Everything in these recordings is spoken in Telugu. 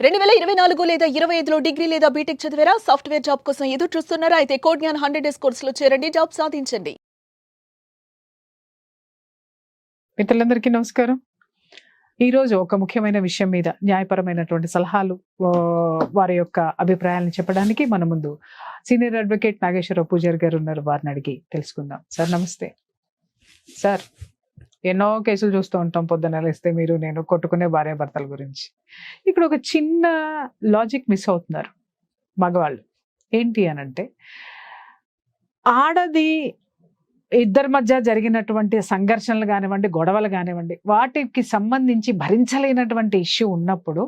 2024 లేదా 25లో డిగ్రీ లేదా బీటెక్ చదివారా? సాఫ్ట్‌వేర్ జాబ్ కోసం ఎదురు చూస్తున్నారా? అయితే కోడ్ జ్ఞాన్ 100 డేస్ కోర్సులో చేరండి. జాబ్ సాధించండి. మిత్రులందరికీ నమస్కారం. ఈరోజు ఒక ముఖ్యమైన విషయం మీద న్యాయపరమైనటువంటి సలహాలు వారి యొక్క అభిప్రాయాలను చెప్పడానికి మన ముందు సీనియర్ అడ్వకేట్ నాగేశ్వరరావు పూజారి గారు ఉన్నారు. వారిని అడిగి తెలుసుకుందాం. సార్ నమస్తే. సార్, ఎన్నో కేసులు చూస్తూ ఉంటాం. పొద్దున లేస్తే మీరు నేను కొట్టుకునే భార్యాభర్తల గురించి. ఇక్కడ ఒక చిన్న లాజిక్ మిస్ అవుతున్నారు మగవాళ్ళు. ఏంటి అనంటే, ఆడది ఇద్దరి మధ్య జరిగినటువంటి సంఘర్షణలు కానివ్వండి, గొడవలు కానివ్వండి, వాటికి సంబంధించి భరించలేనటువంటి ఇష్యూ ఉన్నప్పుడు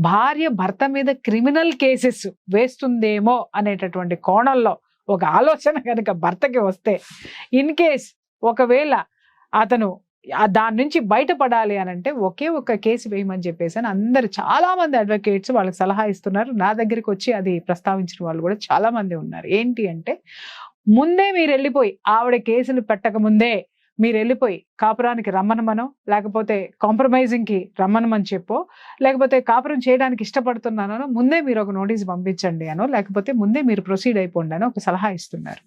భార్య భర్త మీద క్రిమినల్ కేసెస్ వేస్తుందేమో అనేటటువంటి కోణంలో ఒక ఆలోచన కనుక భర్తకి వస్తే, ఇన్ కేస్ ఒకవేళ అతను దాని నుంచి బయటపడాలి అని అంటే ఒకే ఒక కేసు వేయమని చెప్పేసి అని అందరు చాలా మంది అడ్వకేట్స్ వాళ్ళకి సలహా ఇస్తున్నారు. నా దగ్గరికి వచ్చి అది ప్రస్తావించిన వాళ్ళు కూడా చాలా మంది ఉన్నారు. ఏంటి అంటే, ముందే మీరు వెళ్ళిపోయి ఆవిడ కేసులు పెట్టక ముందే మీరు వెళ్ళిపోయి కాపురానికి రమ్మనమనో, లేకపోతే కాంప్రమైజింగ్కి రమ్మనమని చెప్పో, లేకపోతే కాపురం చేయడానికి ఇష్టపడుతున్నానో ముందే మీరు ఒక నోటీస్ పంపించండి అనో, లేకపోతే ముందే మీరు ప్రొసీడ్ అయిపోండి అనో ఒక సలహా ఇస్తున్నారు.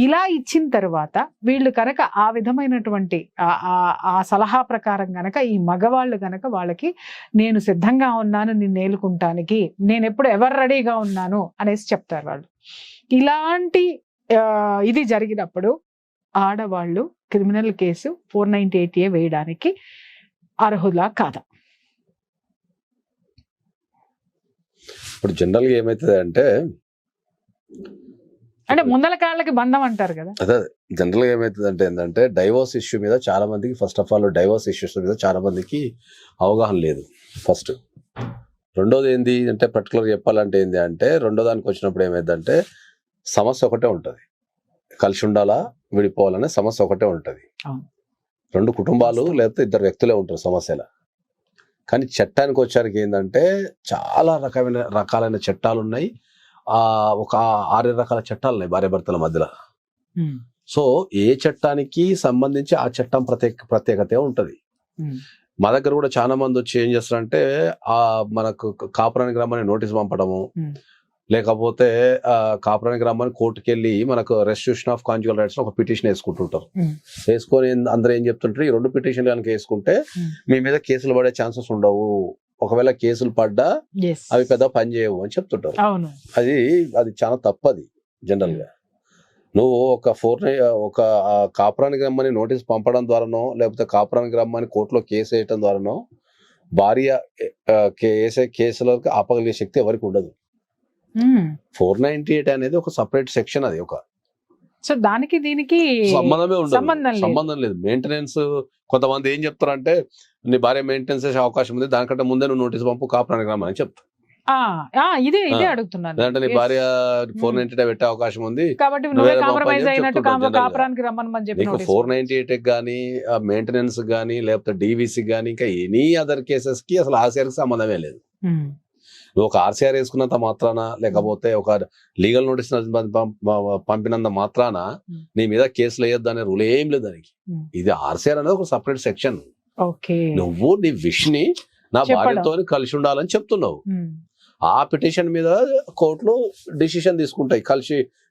ఇలా ఇచ్చిన తర్వాత వీళ్ళు కనుక ఆ విధమైనటువంటి ఆ సలహా ప్రకారం గనక ఈ మగవాళ్ళు గనక వాళ్ళకి నేను సిద్ధంగా ఉన్నాను నిన్ను ఏలుకుంటానికి, నేను ఎప్పుడు ఎవరు రెడీగా ఉన్నాను అనేసి చెప్తారు వాళ్ళు. ఇలాంటి ఇది జరిగినప్పుడు ఆడవాళ్ళు క్రిమినల్ కేసు 498A వేయడానికి అర్హులా కాదా? ఇప్పుడు జనరల్గా ఏమవుతుంది అంటే ముందల కాళ్ళకి బంధం అంటారు కదా. అదే జనరల్గా ఏమవుతుంది అంటే ఏంటంటే, డైవోర్స్ ఇష్యూ మీద చాలా మందికి, first of all divorce issues మీద చాలా మందికి అవగాహన లేదు. ఫస్ట్ రెండోది ఏంది అంటే, పర్టికులర్ చెప్పాలంటే ఏంది అంటే, రెండో దానికి వచ్చినప్పుడు ఏమైందంటే సమస్య ఒకటే ఉంటుంది. కలిసి ఉండాలా విడిపోవాలనే సమస్య ఒకటే ఉంటుంది. రెండు కుటుంబాలు లేకపోతే ఇద్దరు వ్యక్తులే ఉంటారు సమస్యల. కానీ చట్టానికి వచ్చారికి ఏంటంటే చాలా రకాలైన చట్టాలు ఉన్నాయి. ఒక 6 రకాల చట్టాలు ఉన్నాయి భార్యాభర్తల మధ్యలో. సో ఏ చట్టానికి సంబంధించి ఆ చట్టం ప్రత్యేకత ఉంటుంది. మా దగ్గర కూడా చాలా మంది వచ్చి ఏం చేస్తారంటే, మనకు కాపురానికి రమ్మని నోటీస్ పంపడము, లేకపోతే కాపురానికి రమ్మని కోర్టుకి వెళ్ళి మనకు రెస్టిట్యూషన్ ఆఫ్ కాంజుగల్ రైట్స్ ఒక పిటిషన్ వేసుకుంటుంటారు. వేసుకొని అందరూ ఏం చెప్తుంటారు, ఈ 2 పిటిషన్లు కనుక వేసుకుంటే మీ మీద కేసులు పడే ఛాన్సెస్ ఉండవు, ఒకవేళ కేసులు పడ్డా అవి పెద్ద పని చేయవు అని చెప్తుంటారు. అది చాలా తప్పది. జనరల్ గా నువ్వు ఒక కాపురానికి రమ్మని నోటీస్ పంపడం ద్వారానో, లేకపోతే కాపురానికి రమ్మని కోర్టులో కేసు వేయటం ద్వారానో భార్య వేసే కేసులకు ఆపగలిగే శక్తి ఎవరికి ఉండదు. 498 అనేది ఒక సపరేట్ సెక్షన్. అది ఒక దానికి దీనికి సంబంధమే ఉండదు, సంబంధం లేదు. మెయింటెనెన్స్ కొంతమంది ఏం చెప్తారంటే, నీ భార్య మెయింటెనెన్స్ చేసే అవకాశం ఉంది, దానికంటే ముందే నువ్వు నోటీస్ పంపు కాపురానికి రమ్మని చెప్తా. ఇదే అడుగుతున్నాను. అంటే నీ భార్య 498 పెట్టే అవకాశం ఉంది కాబట్టి 498 గానీ, మెయింటెనెన్స్ గానీ, లేకపోతే డీవీసీ గానీ, ఇంకా ఎనీ అదర్ కేసెస్ కి అసలు ఆర్సీఆర్ కి సంబంధమే లేదు. నువ్వు ఒక ఆర్సీఆర్ వేసుకున్నంత మాత్రాన, లేకపోతే ఒక లీగల్ నోటీస్ పంపినంత మాత్రాన నీ మీద కేసులు వేయొద్దు అనే రూల్ ఏం లేదు దానికి. ఇది ఆర్సీఆర్ అనేది ఒక సపరేట్ సెక్షన్. నువ్వు నీ విష్ ని నా భార్యతో కలిసి ఉండాలని చెప్తున్నావు. ఆ పిటిషన్ మీద కోర్టులో డిసిషన్ తీసుకుంటాయి.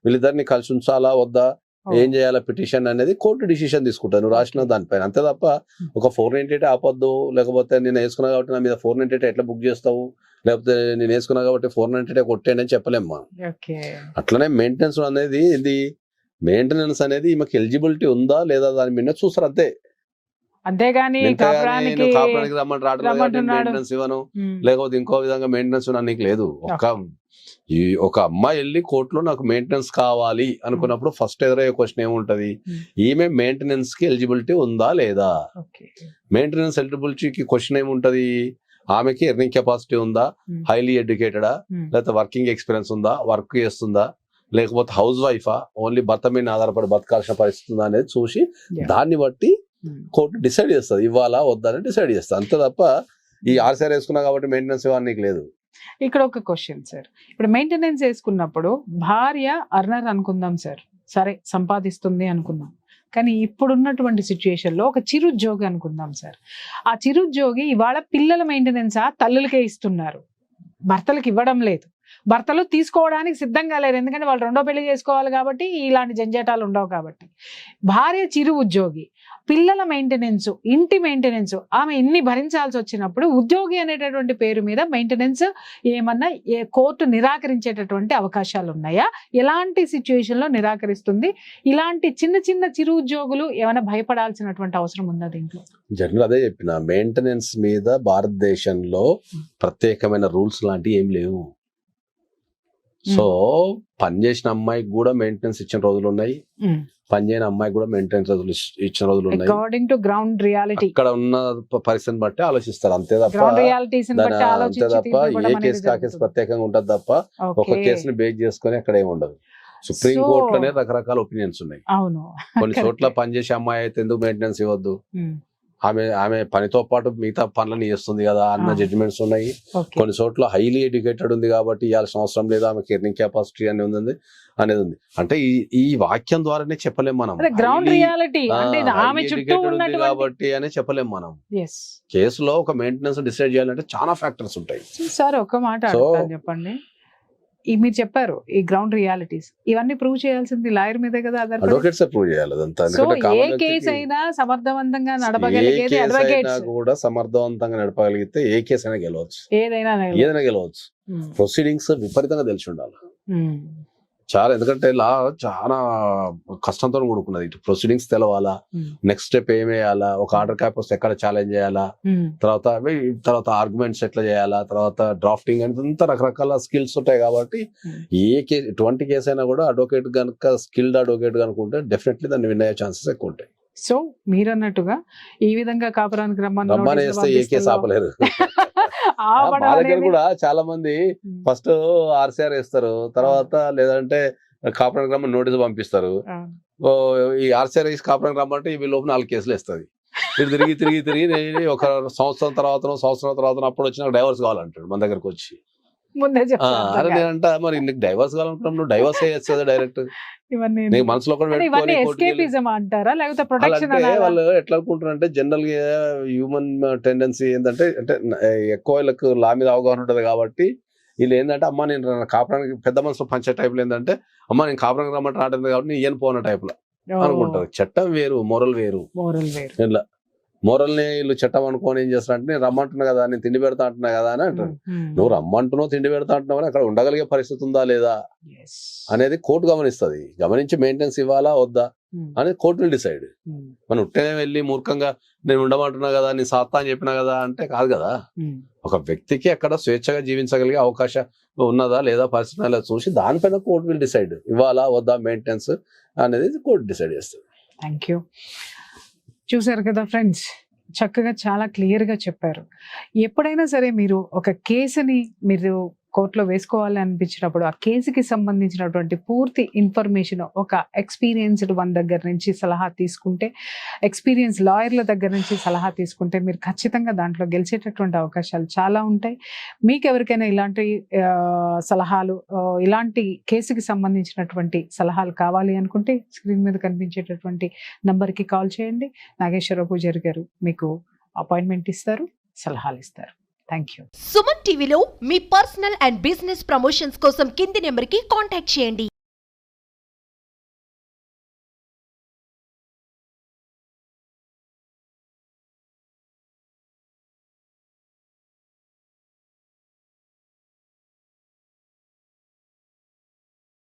వీళ్ళిద్దరిని కలిసి ఉంచాలా వద్దా, ఏం చేయాలా పిటిషన్ అనేది కోర్టు డిసిషన్ తీసుకుంటాను నువ్వు రాసిన దానిపైన. అంతే తప్ప ఒక 498 ఆపొద్దు, లేకపోతే నేను వేసుకున్నా కాబట్టి నా మీద 498 ఎట్లా బుక్ చేస్తావు, లేకపోతే నేను వేసుకున్నా కాబట్టి 498 కొట్టేయండి అని చెప్పలేమ్మా. అట్లనే మెయింటెనెన్స్ అనేది ఈమెకి ఎలిజిబిలిటీ ఉందా లేదా దాని మీద చూస్తారు అంతే. అంతేగాని కాపురానికి రమ్మని మెయింటెనెన్స్ ఇవ్వను, లేకపోతే ఇంకో విధంగా మెయింటెనెన్స్ నీకు లేదు. ఒక అమ్మాయి వెళ్ళి కోర్టులో నాకు మెయింటెనెన్స్ కావాలి అనుకున్నప్పుడు ఫస్ట్ ఎదురయ్యే క్వశ్చన్ ఏముంటది, ఈమె మెయింటెనెన్స్ కి ఎలిజిబిలిటీ ఉందా లేదా. మెయింటెనెన్స్ ఎలిజిబిలిటీకి క్వశ్చన్ ఏముంటది, ఆమెకి ఎర్నింగ్ కెపాసిటీ ఉందా, హైలీ ఎడ్యుకేటెడా, లేకపోతే వర్కింగ్ ఎక్స్పీరియన్స్ ఉందా, వర్క్ చేస్తుందా, లేకపోతే హౌస్ వైఫా, ఓన్లీ భర్త మీద ఆధారపడి బతకాల్సిన పరిస్థితి ఉందా అనేది చూసి దాన్ని బట్టి కోర్టు డిసైడ్ చేస్తుంది, ఇవ్వాలా వద్దా అని డిసైడ్ చేస్తుంది. అంతే తప్ప ఈ ఆర్సీఆర్ వేసుకున్నా కాబట్టి మెయింటెనెన్స్ ఇవ్వాలి నీకు లేదు. ఇక్కడ ఒక క్వశ్చన్ సార్, ఇప్పుడు మెయింటెనెన్స్ వేసుకున్నప్పుడు భార్య అర్నర్ అనుకుందాం సార్, సరే సంపాదిస్తుంది అనుకుందాం, కానీ ఇప్పుడున్నటువంటి సిచ్యుయేషన్లో ఒక చిరుద్యోగి అనుకుందాం సార్, ఆ చిరుద్యోగి ఇవాళ పిల్లల మెయింటెనెన్స్ తల్లులకే ఇస్తున్నారు. భర్తలకు ఇవ్వడం లేదు, భర్తలు తీసుకోవడానికి సిద్ధంగా లేరు, ఎందుకంటే వాళ్ళు రెండో పెళ్లి చేసుకోవాలి కాబట్టి ఇలాంటి జంజాటాలు ఉండవు కాబట్టి. భార్య చిరు ఉద్యోగి, పిల్లల మెయింటెనెన్స్, ఇంటి మెయింటెనెన్స్, ఆమె ఇన్ని భరించాల్సి వచ్చినప్పుడు ఉద్యోగి అనేటటువంటి పేరు మీద మెయింటెనెన్స్ ఏమన్నా కోర్టు నిరాకరించేటటువంటి అవకాశాలు ఉన్నాయా? ఎలాంటి సిచ్యువేషన్ లో నిరాకరిస్తుంది? ఇలాంటి చిన్న చిన్న చిరు ఉద్యోగులు ఏమైనా భయపడాల్సినటువంటి అవసరం ఉందా దీంట్లో? జనరల్ అదే చెప్పిన, మెయింటెనెన్స్ మీద భారతదేశంలో ప్రత్యేకమైన రూల్స్ లాంటివి ఏం లేవు. సో పని చేసిన అమ్మాయికి కూడా మెయింటెనెన్స్ ఇచ్చిన రోజులు ఉన్నాయి, పని చేయని అమ్మాయికి కూడా మెయింటెనెన్స్ రోజులు ఇచ్చిన రోజులు ఉన్నాయి. అకార్డింగ్ టు గ్రౌండ్ రియాలిటీ, అక్కడ ఉన్న పరిస్థితిని బట్టి ఆలోచిస్తారు, అంతే తప్ప గ్రౌండ్ రియాలిటీస్ అంతే తప్ప ఏ కేసు కా కేసు ప్రత్యేకంగా ఉంటది తప్ప ఒక కేసుని బేస్ చేసుకుని అక్కడ ఏమి ఉండదు. సుప్రీం కోర్టులోనే రకరకాల ఒపీనియన్స్ ఉన్నాయి. అవును, కొన్ని చోట్ల పనిచేసే అమ్మాయి అయితే ఎందుకు మెయింటెనెన్స్ ఇవ్వద్దు, ఆమె పనితో పాటు మిగతా పనులను చేస్తుంది కదా అన్న జడ్జిమెంట్స్ ఉన్నాయి. కొన్ని చోట్ల హైలీ ఎడ్యుకేటెడ్ ఉంది కాబట్టి ఇవ్వాల్సిన అవసరం లేదు, ఆమెకి ఎర్నింగ్ కెపాసిటీ అనేది ఉంది. అంటే ఈ వాక్యం ద్వారానే చెప్పలేం మనం, గ్రౌండ్ రియాలిటీ ఆమె చుట్టూ ఉంది కాబట్టి అనే చెప్పలేం మనం. కేసులో ఒక మెయింటెనెన్స్ డిసైడ్ చేయాలంటే చాలా ఫ్యాక్టర్స్ ఉంటాయి. సార్ ఒక మాట అడుగుతాను, చెప్పండి. మీరు చెప్పారు ఈ గ్రౌండ్ రియాలిటీస్, ఇవన్నీ ప్రూవ్ చేయాల్సింది లాయర్ మీదే కదా, అడ్వకేట్స్ ప్రూవ్ చేయాలి అదంతా. ఏ కేసు అయినా సమర్థవంతంగా నడపగలిగేది అడ్వకేట్స్ కూడా, సమర్థవంతంగా నడపగలిగితే ఏ కేసు అయినా గెలవచ్చు, ఏదైనా గెలవచ్చు. ప్రొసీడింగ్స్ విపరీతంగా తెలిసి ఉండాలి చాలా, ఎందుకంటే లా చాలా కష్టంతో కూడుకున్నది. ఇటు ప్రొసీడింగ్స్ తెలవాలా, నెక్స్ట్ స్టెప్ ఏం వేయాలా, ఒక ఆర్డర్ కాపీ వస్తే ఎక్కడ ఛాలెంజ్ చేయాలా, తర్వాత ఆర్గ్యుమెంట్స్ ఎట్లా చేయాలా, తర్వాత డ్రాఫ్టింగ్ అంతా రకరకాల స్కిల్స్ ఉంటాయి. కాబట్టి ఎటువంటి కేసు అయినా కూడా అడ్వకేట్ కనుక స్కిల్డ్ అడ్వకేట్ కనుక ఉంటే డెఫినెట్లీ దాన్ని విన్ అయ్యే ఛాన్సెస్ ఎక్కువ ఉంటాయి. సో మీరు అన్నట్టుగా ఈ విధంగా కాపురానికి రమ్మని వేస్తే ఏ కేసు ఆపలేరు. మా దగ్గర కూడా చాలా మంది ఫస్ట్ ఆర్సీఆర్ వేస్తారు, తర్వాత లేదంటే కాపురానికి రమ్మని నోటీసు పంపిస్తారు. ఈ ఆర్సీఆర్ వేసి కాపురానికి రమ్మంటే ఈ లోపు 4 కేసులు వేస్తుంది. ఇటు తిరిగి ఒక సంవత్సరం తర్వాత అప్పుడు వచ్చిన డైవర్స్ కావాలంటాడు మన దగ్గరకు వచ్చి. అరే నేనంట మరి నీకు డైవర్స్ కావాలనుకున్నాం, నువ్వు డైవర్స్ అయ్యచ్చు కదా డైరెక్ట్. మనసులో వాళ్ళు ఎట్లా అనుకుంటారంటే, జనరల్ గా హ్యూమన్ టెండెన్సీ ఏంటంటే, ఎక్కువ వీళ్ళకి లా మీద అవగాహన ఉంటది కాబట్టి వీళ్ళు ఏంటంటే, అమ్మ నేను కాపురానికి పెద్ద మనసులో పంచే టైపులు ఏంటంటే, అమ్మ నేను కాపురానికి రమ్మంటే రావట్లేదు కాబట్టి నేను ఈయన పోన టైప్ లో అనుకుంటారు. చట్టం వేరు, మోరల్ వేరు. ఇట్లా మోరల్ని వీళ్ళు చట్టం అనుకోని ఏం చేస్తారంటే, నేను రమ్మంటున్నా కదా, నేను తిండి పెడతా అంటున్నా కదా అని అంటారు. నువ్వు రమ్మంటున్నావు, తిండి పెడతా అంటున్నావు అని అక్కడ ఉండగలిగే పరిస్థితి ఉందా లేదా అనేది కోర్టు గమనిస్తుంది. గమనించి మెయింటెనెన్స్ ఇవ్వాలా వద్దా అనేది కోర్టు విల్ డిసైడ్. మనం ఉట్టనే వెళ్ళి మూర్ఖంగా నేను ఉండమంటున్నా కదా, నేను సాత్తా అని చెప్పినా కదా అంటే కాదు కదా. ఒక వ్యక్తికి అక్కడ స్వేచ్ఛగా జీవించగలిగే అవకాశం ఉన్నదా లేదా పరిస్థితి చూసి దానిపైన కోర్టు విల్ డిసైడ్ ఇవ్వాలా వద్దా మెయింటెనెన్స్ అనేది కోర్టు డిసైడ్ చేస్తుంది. Thank you. చూసారు కదా ఫ్రెండ్స్, చక్కగా చాలా క్లియర్గా చెప్పారు. ఎప్పుడైనా సరే మీరు ఒక కేసుని మీరు కోర్టులో వేసుకోవాలి అనిపించినప్పుడు ఆ కేసుకి సంబంధించినటువంటి పూర్తి ఇన్ఫర్మేషన్ ఒక ఎక్స్పీరియన్స్డ్ వన్ దగ్గర నుంచి సలహా తీసుకుంటే, ఎక్స్పీరియన్స్ లాయర్ల దగ్గర నుంచి సలహా తీసుకుంటే మీరు ఖచ్చితంగా దాంట్లో గెలిచేటటువంటి అవకాశాలు చాలా ఉంటాయి. మీకు ఎవరికైనా ఇలాంటి సలహాలు, ఇలాంటి కేసుకి సంబంధించినటువంటి సలహాలు కావాలి అనుకుంటే స్క్రీన్ మీద కనిపించేటటువంటి నంబర్కి కాల్ చేయండి. నాగేశ్వరరావు పూజారి గారు మీకు అపాయింట్మెంట్ ఇస్తారు, సలహాలు ఇస్తారు. Thank you. సుమన్ టీవీలో మీ పర్సనల్ అండ్ బిజినెస్ ప్రమోషన్స్ కోసం కింది నెంబర్కి కాంటాక్ట్ చేయండి.